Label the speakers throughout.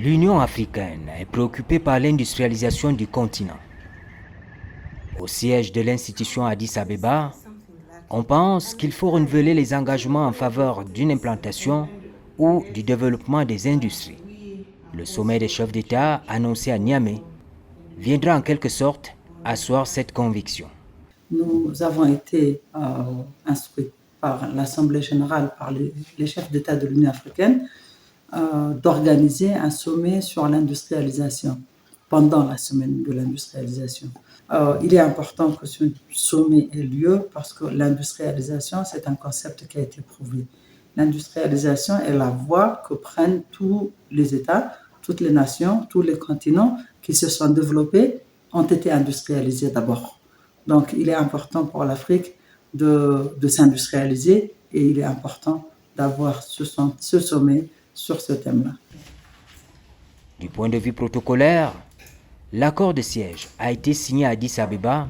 Speaker 1: L'Union africaine est préoccupée par l'industrialisation du continent. Au siège de l'institution Addis Abeba, on pense qu'il faut renouveler les engagements en faveur d'une implantation ou du développement des industries. Le sommet des chefs d'État annoncé à Niamey viendra en quelque sorte asseoir cette conviction.
Speaker 2: Nous avons été instruits par l'Assemblée générale, par les chefs d'État de l'Union africaine, d'organiser un sommet sur l'industrialisation pendant la semaine de l'industrialisation. Il est important que ce sommet ait lieu parce que l'industrialisation, c'est un concept qui a été prouvé. L'industrialisation est la voie que prennent tous les États, toutes les nations, tous les continents qui se sont développés ont été industrialisés d'abord. Donc, il est important pour l'Afrique de s'industrialiser et il est important d'avoir ce sommet sur ce thème-là.
Speaker 1: Du point de vue protocolaire, l'accord de siège a été signé à Addis Abeba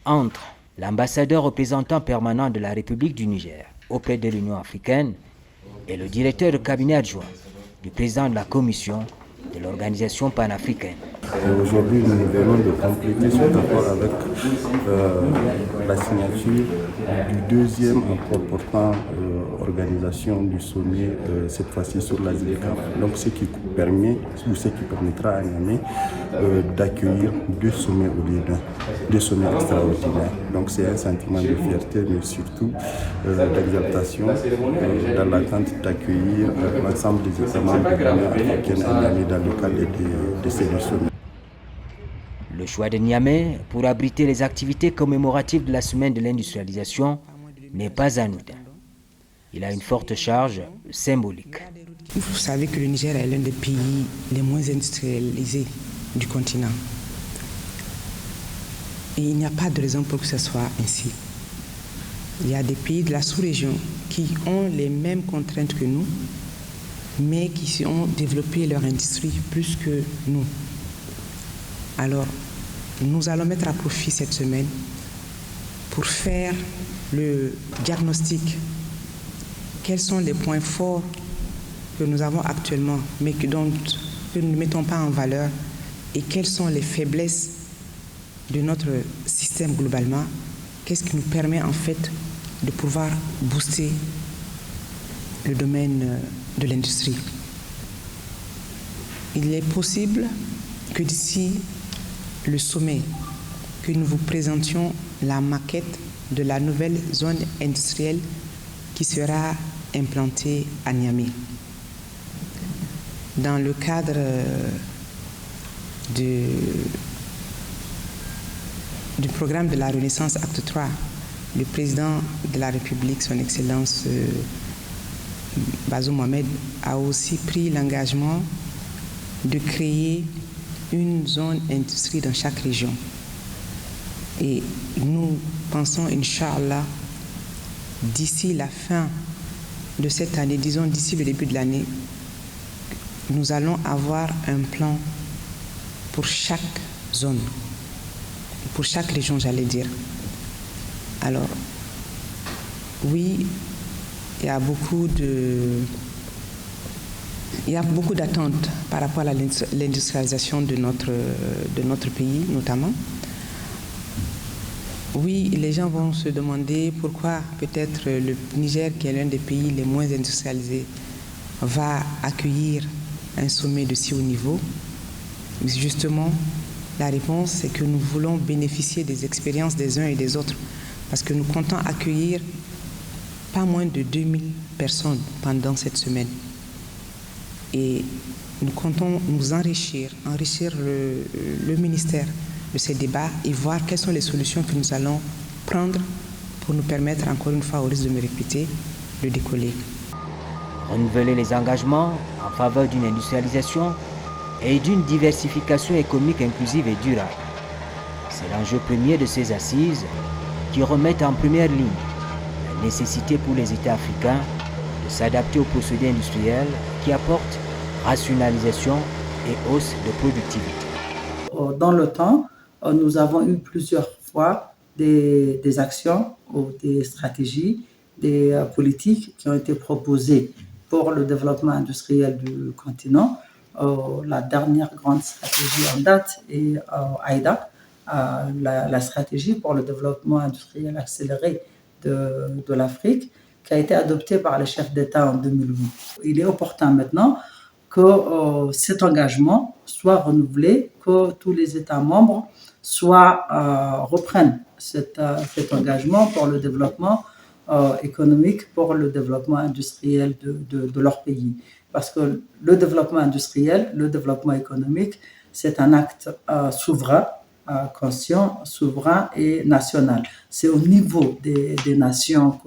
Speaker 1: entre l'ambassadeur représentant permanent de la République du Niger auprès de l'Union africaine et le directeur de cabinet adjoint du président de la commission de l'organisation panafricaine.
Speaker 3: Aujourd'hui, nous venons de compléter cet accord avec la signature du deuxième accord portant organisation du sommet, cette fois-ci sur la ZLECAf. Donc ce qui permet, ou ce qui permettra à Niamey d'accueillir deux sommets au lieu d'un, deux sommets extraordinaires. Donc c'est un sentiment de fierté, mais surtout d'exaltation dans l'attente d'accueillir l'ensemble des États membres de l'Union africaine à Niamey dans le cadre de ces deux sommets.
Speaker 1: Le choix de Niamey pour abriter les activités commémoratives de la semaine de l'industrialisation n'est pas anodin. Il a une forte charge symbolique.
Speaker 4: Vous savez que le Niger est l'un des pays les moins industrialisés du continent. Et il n'y a pas de raison pour que ce soit ainsi. Il y a des pays de la sous-région qui ont les mêmes contraintes que nous, mais qui ont développé leur industrie plus que nous. Alors, nous allons mettre à profit cette semaine pour faire le diagnostic. Quels sont les points forts que nous avons actuellement, mais que nous ne mettons pas en valeur, et quelles sont les faiblesses de notre système globalement? Qu'est-ce qui nous permet en fait de pouvoir booster le domaine de l'industrie? Il est possible que d'ici le sommet, que nous vous présentions la maquette de la nouvelle zone industrielle qui sera implantée à Niamey. Dans le cadre du programme de la Renaissance Acte 3, le président de la République, son Excellence Bazoum Mohamed, a aussi pris l'engagement de créer une zone industrie dans chaque région. Et nous pensons, Inch'Allah, d'ici la fin de cette année, disons d'ici le début de l'année, nous allons avoir un plan pour chaque zone, pour chaque région, j'allais dire. Alors, oui, il y a beaucoup d'attentes par rapport à l'industrialisation de notre pays, notamment. Oui, les gens vont se demander pourquoi peut-être le Niger, qui est l'un des pays les moins industrialisés, va accueillir un sommet de si haut niveau. Mais justement, la réponse, c'est que nous voulons bénéficier des expériences des uns et des autres, parce que nous comptons accueillir pas moins de 2000 personnes pendant cette semaine. Et nous comptons nous enrichir le ministère de ces débats et voir quelles sont les solutions que nous allons prendre pour nous permettre, encore une fois, au risque de me répéter, de décoller.
Speaker 1: Renouveler les engagements en faveur d'une industrialisation et d'une diversification économique inclusive et durable. C'est l'enjeu premier de ces assises qui remettent en première ligne nécessité pour les États africains de s'adapter aux procédés industriels qui apportent rationalisation et hausse de productivité.
Speaker 2: Dans le temps, nous avons eu plusieurs fois des actions ou des stratégies, des politiques qui ont été proposées pour le développement industriel du continent. La dernière grande stratégie en date est AIDA, la stratégie pour le développement industriel accéléré de l'Afrique, qui a été adoptée par les chefs d'État en 2008. Il est opportun maintenant que cet engagement soit renouvelé, que tous les États membres reprennent cet engagement pour le développement économique, pour le développement industriel de leur pays. Parce que le développement industriel, le développement économique, c'est un acte souverain, conscient, souverain et national. C'est au niveau des nations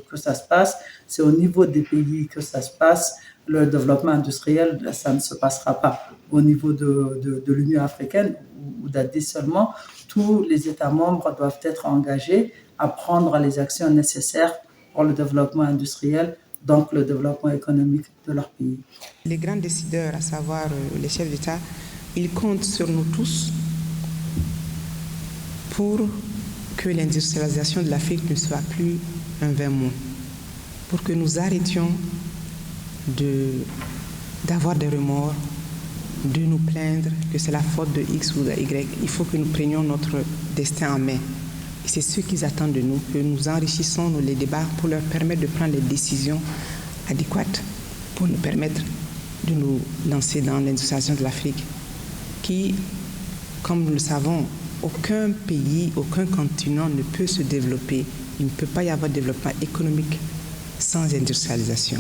Speaker 2: que ça se passe, c'est au niveau des pays que ça se passe. Le développement industriel, ça ne se passera pas au niveau de l'Union africaine ou d'Addis seulement. Tous les États membres doivent être engagés à prendre les actions nécessaires pour le développement industriel, donc le développement économique de leur pays.
Speaker 4: Les grands décideurs, à savoir les chefs d'État, ils comptent sur nous tous pour que l'industrialisation de l'Afrique ne soit plus un vain mot, pour que nous arrêtions d'avoir des remords, de nous plaindre que c'est la faute de X ou de Y. Il faut que nous prenions notre destin en main. Et c'est ce qu'ils attendent de nous, que nous enrichissons les débats pour leur permettre de prendre les décisions adéquates, pour nous permettre de nous lancer dans l'industrialisation de l'Afrique, qui, comme nous le savons, aucun pays, aucun continent ne peut se développer. Il ne peut pas y avoir de développement économique sans industrialisation.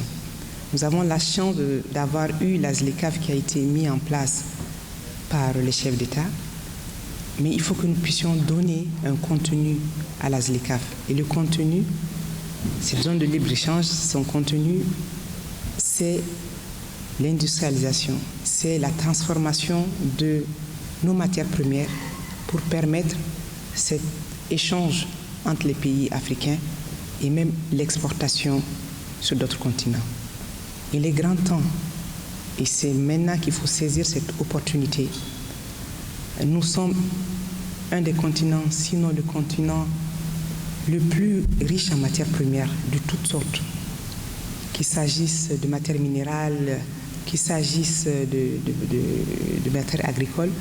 Speaker 4: Nous avons la chance d'avoir eu la ZLECAf qui a été mise en place par les chefs d'État, mais il faut que nous puissions donner un contenu à la ZLECAf. Et le contenu, cette zone de libre-échange, son contenu, c'est l'industrialisation, c'est la transformation de nos matières premières pour permettre cet échange entre les pays africains et même l'exportation sur d'autres continents. Il est grand temps, et c'est maintenant qu'il faut saisir cette opportunité. Nous sommes un des continents, sinon le continent le plus riche en matières premières de toutes sortes, qu'il s'agisse de matières minérales, qu'il s'agisse de matières agricoles,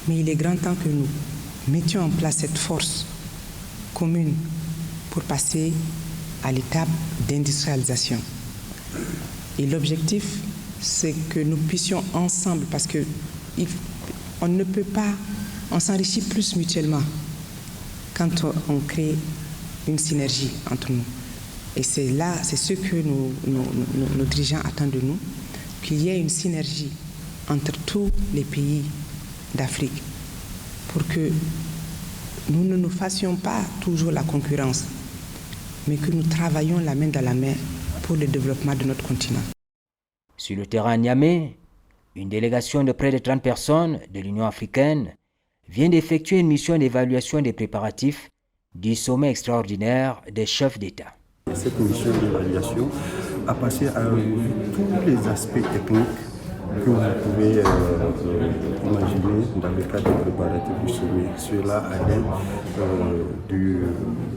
Speaker 4: mais il est grand temps que nous mettions en place cette force commune pour passer à l'étape d'industrialisation. Et l'objectif, c'est que nous puissions ensemble, parce que on ne peut pas, on s'enrichit plus mutuellement quand on crée une synergie entre nous. Et c'est ce que nos dirigeants attendent de nous, qu'il y ait une synergie entre tous les pays d'Afrique pour que nous ne nous fassions pas toujours la concurrence, mais que nous travaillions la main dans la main pour le développement de notre continent.
Speaker 1: Sur le terrain à Niamey, une délégation de près de 30 personnes de l'Union africaine vient d'effectuer une mission d'évaluation des préparatifs du sommet extraordinaire des chefs d'État.
Speaker 3: Cette mission d'évaluation a passé à revue tous les aspects techniques que vous pouvez imaginer dans le cadre des préparatifs du sommet. Cela allait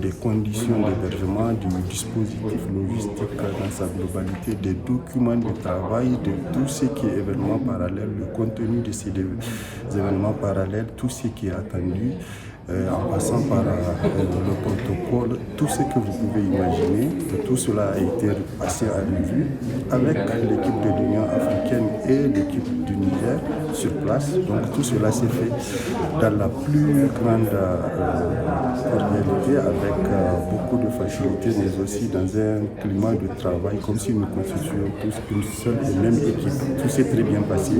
Speaker 3: des conditions d'hébergement, du dispositif logistique dans sa globalité, des documents de travail, de tout ce qui est événements parallèles, le contenu de ces événements parallèles, tout ce qui est attendu, en passant par le protocole, tout ce que vous pouvez imaginer, tout cela a été passé à revue avec l'équipe de l'Union africaine et l'équipe du Niger sur place. Donc tout cela s'est fait dans la plus grande cordialité, avec beaucoup de facilité, mais aussi dans un climat de travail, comme si nous constituions tous une seule et même équipe. Tout s'est très bien passé.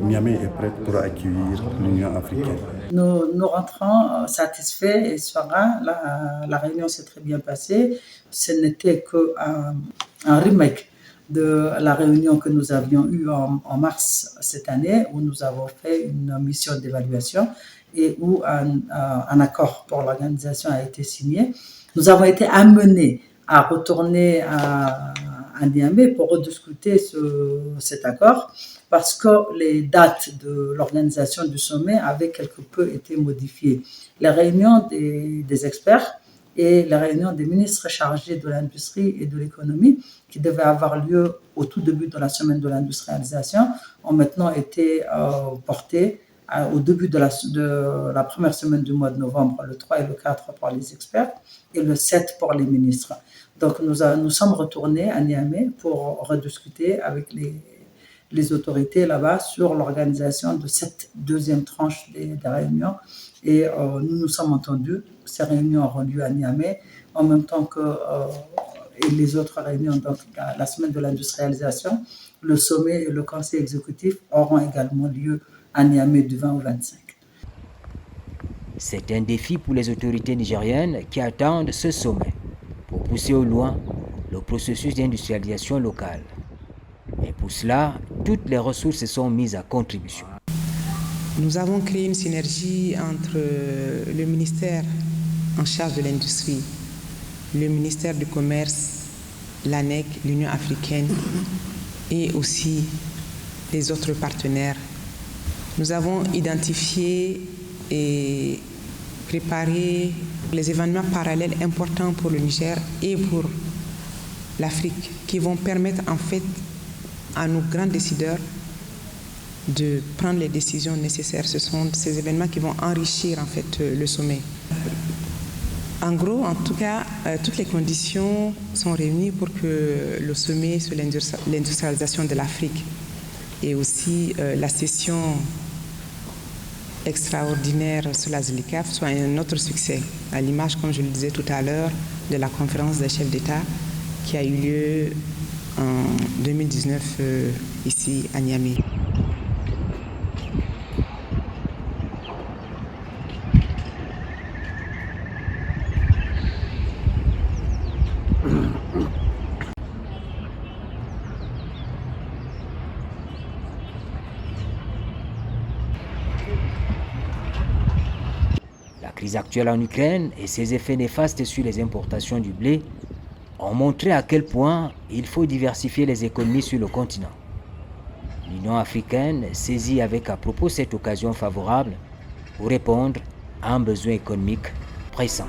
Speaker 3: Niamey est prête pour accueillir l'Union africaine.
Speaker 2: Nous rentrons satisfaits et sereins. La réunion s'est très bien passée. Ce n'était qu'un remake de la réunion que nous avions eue en mars cette année, où nous avons fait une mission d'évaluation. et où un accord pour l'organisation a été signé. Nous avons été amenés à retourner à Niamey pour rediscuter cet accord parce que les dates de l'organisation du sommet avaient quelque peu été modifiées. Les réunions des experts et les réunions des ministres chargés de l'industrie et de l'économie qui devaient avoir lieu au tout début de la semaine de l'industrialisation ont maintenant été portées au début de la première semaine du mois de novembre, le 3 et le 4 pour les experts et le 7 pour les ministres. Donc nous sommes retournés à Niamey pour rediscuter avec les autorités là-bas sur l'organisation de cette deuxième tranche des réunions. Et nous nous sommes entendus. Ces réunions auront lieu à Niamey en même temps que et les autres réunions, donc la semaine de l'industrialisation, le sommet et le conseil exécutif auront également lieu à Niamey du 20 au 25.
Speaker 1: C'est un défi pour les autorités nigériennes qui attendent ce sommet pour pousser au loin le processus d'industrialisation locale. Et pour cela, toutes les ressources sont mises à contribution.
Speaker 4: Nous avons créé une synergie entre le ministère en charge de l'industrie, le ministère du Commerce, l'ANEC, l'Union africaine et aussi les autres partenaires. Nous avons identifié et préparé les événements parallèles importants pour le Niger et pour l'Afrique qui vont permettre en fait à nos grands décideurs de prendre les décisions nécessaires. Ce sont ces événements qui vont enrichir en fait le sommet. En gros, en tout cas, toutes les conditions sont réunies pour que le sommet sur l'industrialisation de l'Afrique et aussi la session extraordinaire sur la ZLECAf soit un autre succès, à l'image, comme je le disais tout à l'heure, de la conférence des chefs d'État qui a eu lieu en 2019 ici à Niamey.
Speaker 1: La crise actuelle en Ukraine et ses effets néfastes sur les importations du blé ont montré à quel point il faut diversifier les économies sur le continent. L'Union africaine saisit avec à propos cette occasion favorable pour répondre à un besoin économique pressant.